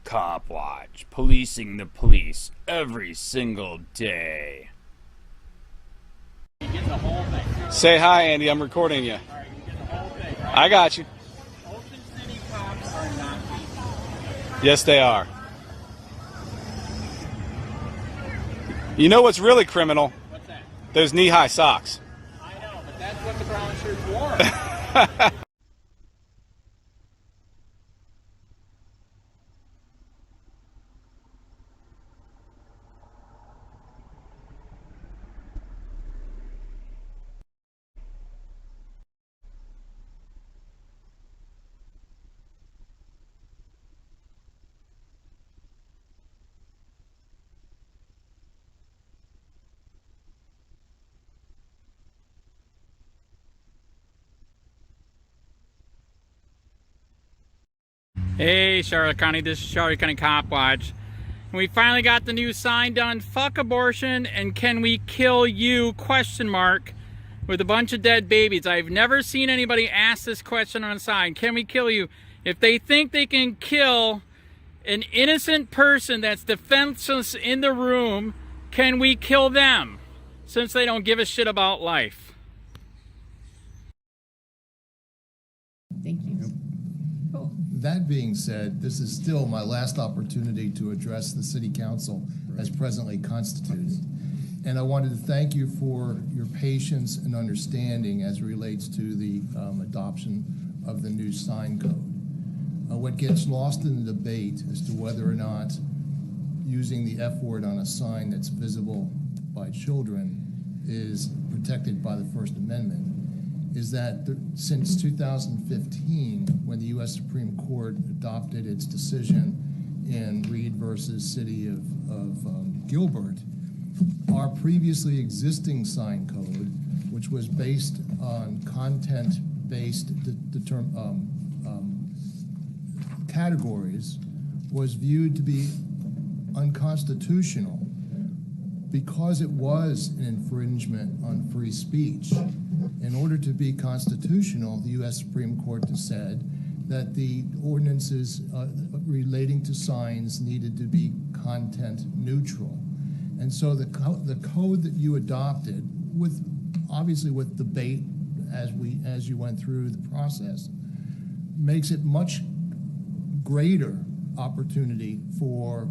COPWATCH, policing the police every single day. Say hi, Andy. I'm recording you. Alright, you get the whole thing, right? I got you. Ocean City cops are not people. Yes, they are. You know what's really criminal? What's that? Those knee-high socks. I know, but that's what the brown shirts wore. Hey Charlotte County, this is Charlotte County Cop Watch. And we finally got the new sign done, fuck abortion and can we kill you, question mark, with a bunch of dead babies. I've never seen anybody ask this question on a sign, can we kill you? If they think they can kill an innocent person that's defenseless in the room, can we kill them? Since they don't give a shit about life. Thank you. Cool. That being said, this is still my last opportunity to address the City Council as presently constituted. And I wanted to thank you for your patience and understanding as it relates to the adoption of the new sign code. What gets lost in the debate as to whether or not using the F word on a sign that's visible by children is protected by the First Amendment is that since 2015, when the U.S. Supreme Court adopted its decision in Reed versus City of Gilbert, our previously existing sign code, which was based on content-based categories, was viewed to be unconstitutional because it was an infringement on free speech. In order to be constitutional, the U.S. Supreme Court has said that the ordinances relating to signs needed to be content neutral. And so the code that you adopted, obviously with debate as you went through the process, makes it much greater opportunity for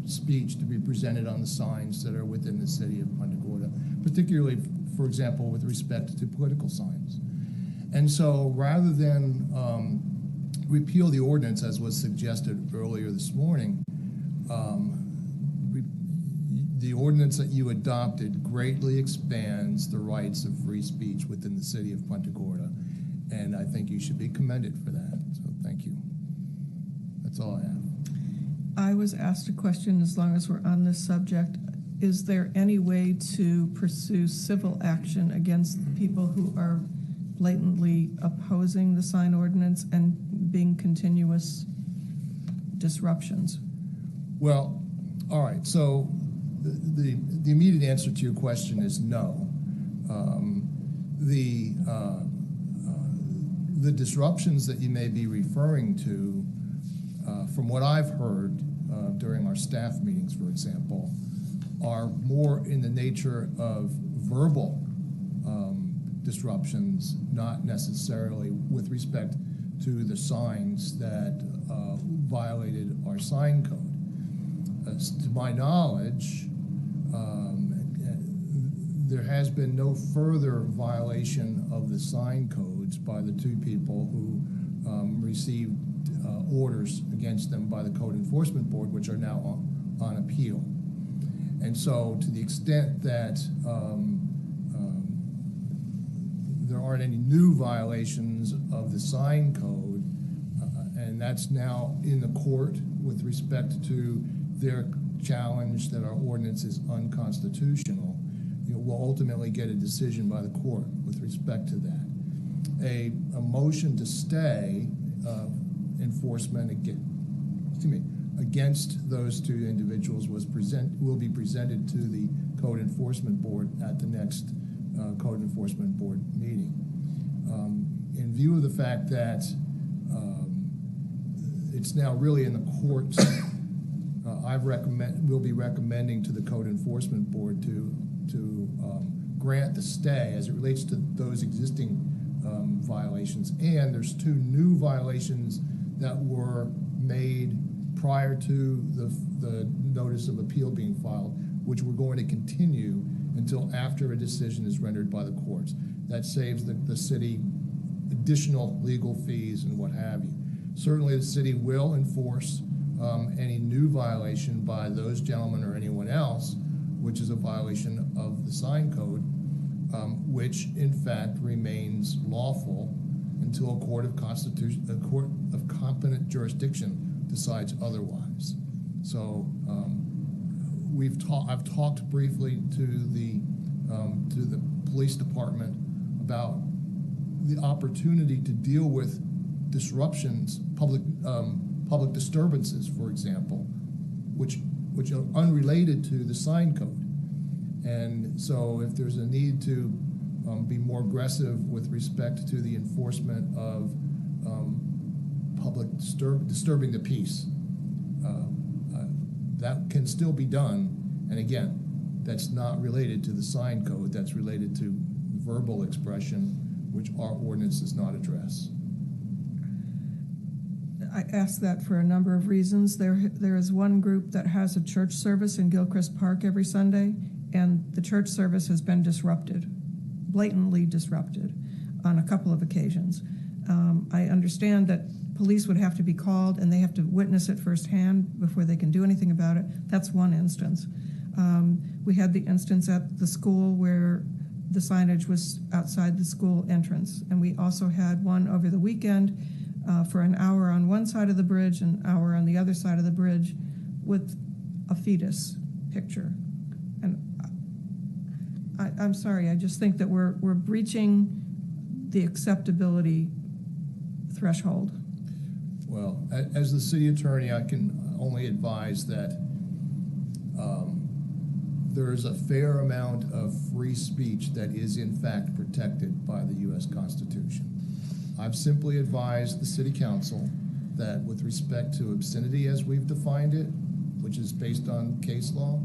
speech to be presented on the signs that are within the city of Punta Gorda, particularly, for example, with respect to political signs. And so rather than repeal the ordinance as was suggested earlier this morning, the ordinance that you adopted greatly expands the rights of free speech within the city of Punta Gorda, and I think you should be commended for that, so thank you. That's all I have. I was asked a question, as long as we're on this subject, is there any way to pursue civil action against people who are blatantly opposing the sign ordinance and being continuous disruptions? Well, all right, so the immediate answer to your question is no. The disruptions that you may be referring to, from what I've heard during our staff meetings, for example, are more in the nature of verbal disruptions, not necessarily with respect to the signs that violated our sign code. To my knowledge, there has been no further violation of the sign codes by the two people who received orders against them by the Code Enforcement Board, which are now on appeal. And so to the extent that there aren't any new violations of the sign code, and that's now in the court with respect to their challenge that our ordinance is unconstitutional, we'll ultimately get a decision by the court with respect to that. A motion to stay enforcement against those two individuals will be presented to the Code Enforcement Board at the next Code Enforcement Board meeting. In view of the fact that it's now really in the courts. We'll be recommending to the Code Enforcement Board to grant the stay as it relates to those existing violations. And there's 2 new violations that were made prior to the notice of appeal being filed, which we're going to continue until after a decision is rendered by the courts. That saves the city additional legal fees and what have you. Certainly the city will enforce any new violation by those gentlemen or anyone else, which is a violation of the sign code, which in fact remains lawful until a court of competent jurisdiction decides otherwise. So I've talked briefly to the police department about the opportunity to deal with disruptions, public disturbances, for example, which are unrelated to the sign code. And so if there's a need to be more aggressive with respect to the enforcement of disturbing the peace, that can still be done. And again, that's not related to the sign code, that's related to verbal expression, which our ordinance does not address. I ask that for a number of reasons. There is one group that has a church service in Gilchrist Park every Sunday, and the church service has been disrupted, blatantly disrupted, on a couple of occasions. I understand that police would have to be called and they have to witness it firsthand before they can do anything about it. That's one instance. We had the instance at the school where the signage was outside the school entrance, and we also had one over the weekend for an hour on one side of the bridge and an hour on the other side of the bridge with a fetus picture. And I'm sorry, I just think that we're breaching the acceptability threshold. Well, as the city attorney, I can only advise that there is a fair amount of free speech that is in fact protected by the U.S. Constitution. I've simply advised the city council that with respect to obscenity as we've defined it, which is based on case law,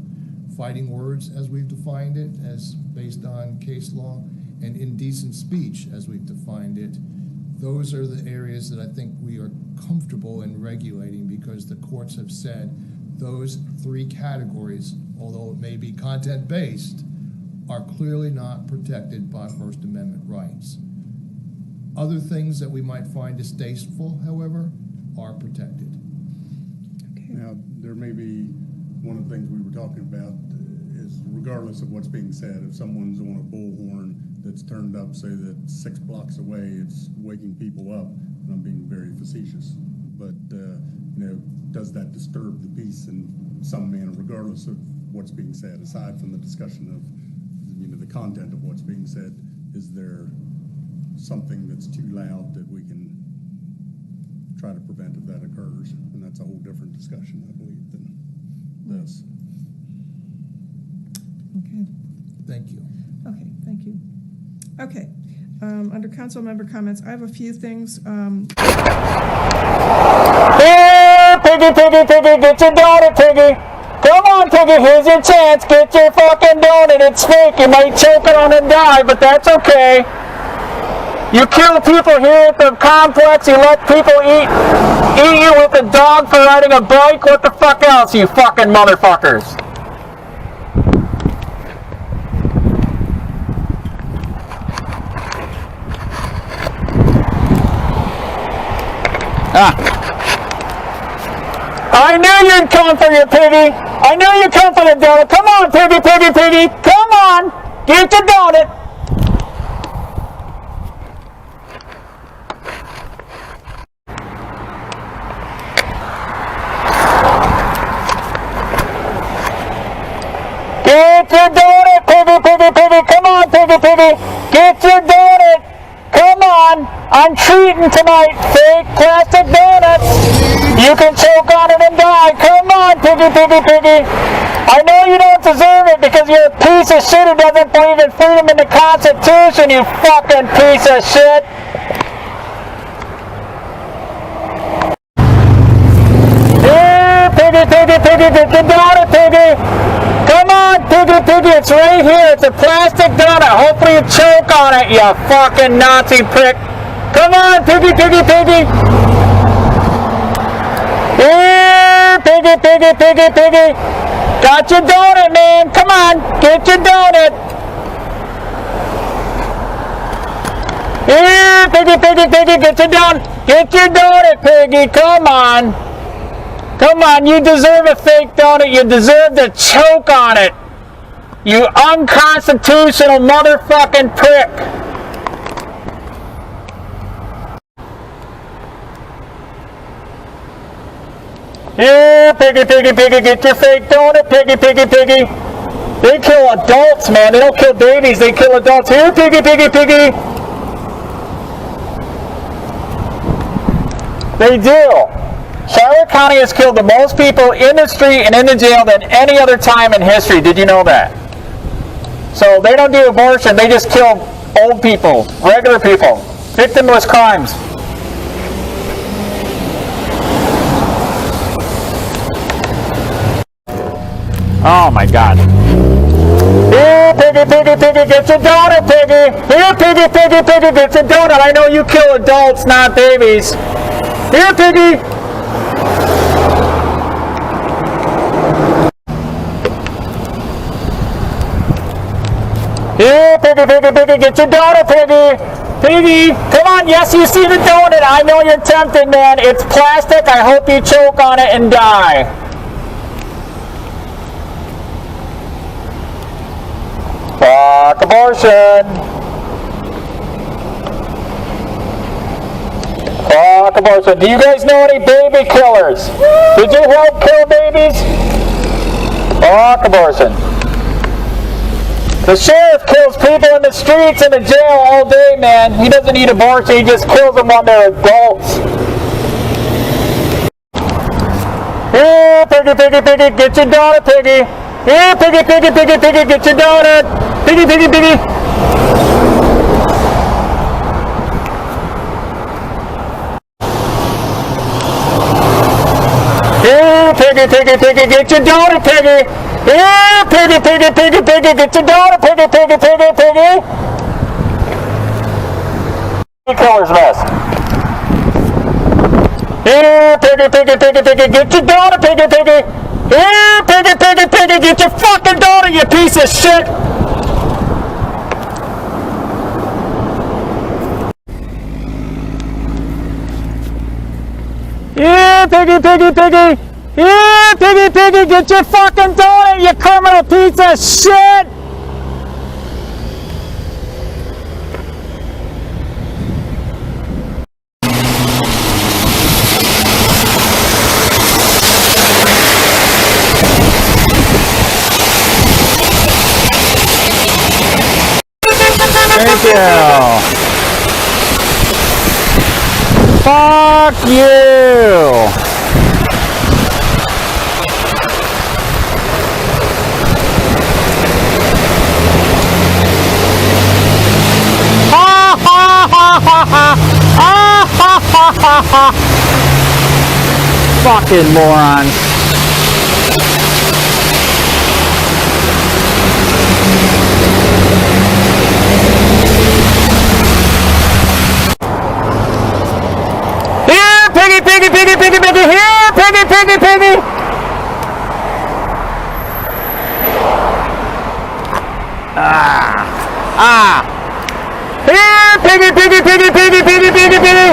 fighting words as we've defined it, as based on case law, and indecent speech as we've defined it, those are the areas that I think we are comfortable in regulating, because the courts have said those 3 categories, although it may be content-based, are clearly not protected by First Amendment rights. Other things that we might find distasteful, however, are protected. Okay. Now, there may be, one of the things we were talking about is regardless of what's being said, if someone's on a bullhorn that's turned up, say that 6 blocks away, it's waking people up, and I'm being very facetious, but does that disturb the peace in some manner, regardless of what's being said, aside from the discussion of the content of what's being said? Is there something that's too loud that we can try to prevent if that occurs? And that's a whole different discussion, I believe, than this. Okay. Thank you. Okay, thank you. Okay, under council member comments, I have a few things. Here, Piggy, Piggy, Piggy, get your donut, Piggy. Come on, Piggy, here's your chance. Get your fucking donut. It's fake. You might choke it on and die, but that's okay. You kill people here at the complex. You let people eat you with a dog for riding a bike. What the fuck else, you fucking motherfuckers? I knew you'd come for your Piggy. I knew you'd come for the donut. Come on, Piggy, Piggy, Piggy. Come on. Get your donut. Get your donut, Piggy, Piggy, Piggy. Come on, Piggy, Piggy. Get your donut. Come on. I'm treating tonight. Fake plastic donuts. You can choke on it and die. Come on, Piggy, Piggy, Piggy. I know you don't deserve it because you're a piece of shit who doesn't believe in freedom in the Constitution, you fucking piece of shit. Piggy, get the donut, Piggy. Come on, Piggy, Piggy, it's right here. It's a plastic donut. Hopefully you choke on it, you fucking Nazi prick. Come on, Piggy, Piggy, Piggy. Here, Piggy, Piggy, Piggy, Piggy. Got your donut, man. Come on, get your donut. Here, Piggy, Piggy, Piggy, get your donut. Get your donut, Piggy. Come on. Come on, you deserve a fake donut. You deserve to choke on it. You unconstitutional motherfucking prick. Yeah, Piggy, Piggy, Piggy, get your fake donut, Piggy, Piggy, Piggy. They kill adults, man. They don't kill babies. They kill adults. Here, Piggy, Piggy, Piggy. They do. Charlotte County has killed the most people in the street and in the jail than any other time in history. Did you know that? So they don't do abortion. They just kill old people, regular people, victimless crimes. Oh my God. Here, Piggy, Piggy, Piggy, get your donut, Piggy. Here, Piggy, Piggy, Piggy, get your donut. I know you kill adults, not babies. Here, Piggy. Here, Piggy, Piggy, Piggy, get your donut, Piggy. Piggy, come on, yes, you see the donut. I know you're tempted, man. It's plastic. I hope you choke on it and die. Fuck abortion. Fuck abortion. Do you guys know any baby killers? Did you help kill babies? Fuck abortion. The sheriff kills people in the streets and the jail all day, man. He doesn't need abortion. He just kills them when they're adults. Here, Piggy, Piggy, Piggy, get your donut, Piggy. Here, Piggy, Piggy, Piggy, Piggy, get your donut. Piggy, Piggy, Piggy. Here, Piggy, Piggy, Piggy, get your donut, Piggy. Here, Piggy, Piggy, Piggy, Piggy, get your donut, Piggy, Piggy, Piggy, Piggy. Killer's mess. Here, Piggy, Piggy, Piggy, Piggy, get your donut, Piggy, Piggy. Here, Piggy, Piggy, Piggy, get your fucking donut, you piece of shit. Here, Piggy, Piggy, Piggy. Here, Piggy, Piggy, get your fucking donut, you criminal piece of shit! Thank you. Fuck you. Fucking morons. Here, Piggy, Piggy, Piggy, Piggy, Piggy, here, Piggy, Piggy, Piggy. Here, Piggy, Piggy, Piggy, Piggy, Piggy, Piggy, Piggy.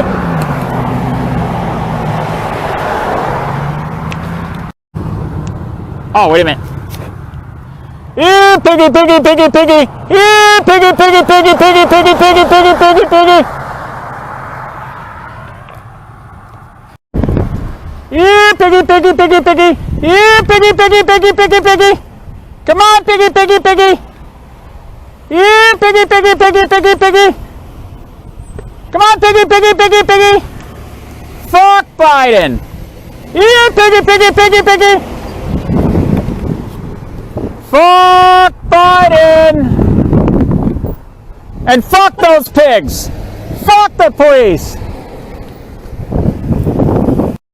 Oh, wait a minute. Here, Piggy, Piggy, Piggy, Piggy. Here, Piggy, Piggy, Piggy, Piggy, Piggy, Piggy, Piggy, Piggy, Piggy. Here, Piggy, Piggy, Piggy, Piggy. Here, Piggy, Piggy, Piggy, Piggy, Piggy. Come on, Piggy, Piggy, Piggy. Here, Piggy, Piggy, Piggy, Piggy, Piggy. Come on, Piggy, Piggy, Piggy, Piggy. Fuck Biden. Here, Piggy, Piggy, Piggy, Piggy. Fuck Biden. And fuck those pigs. Fuck the police.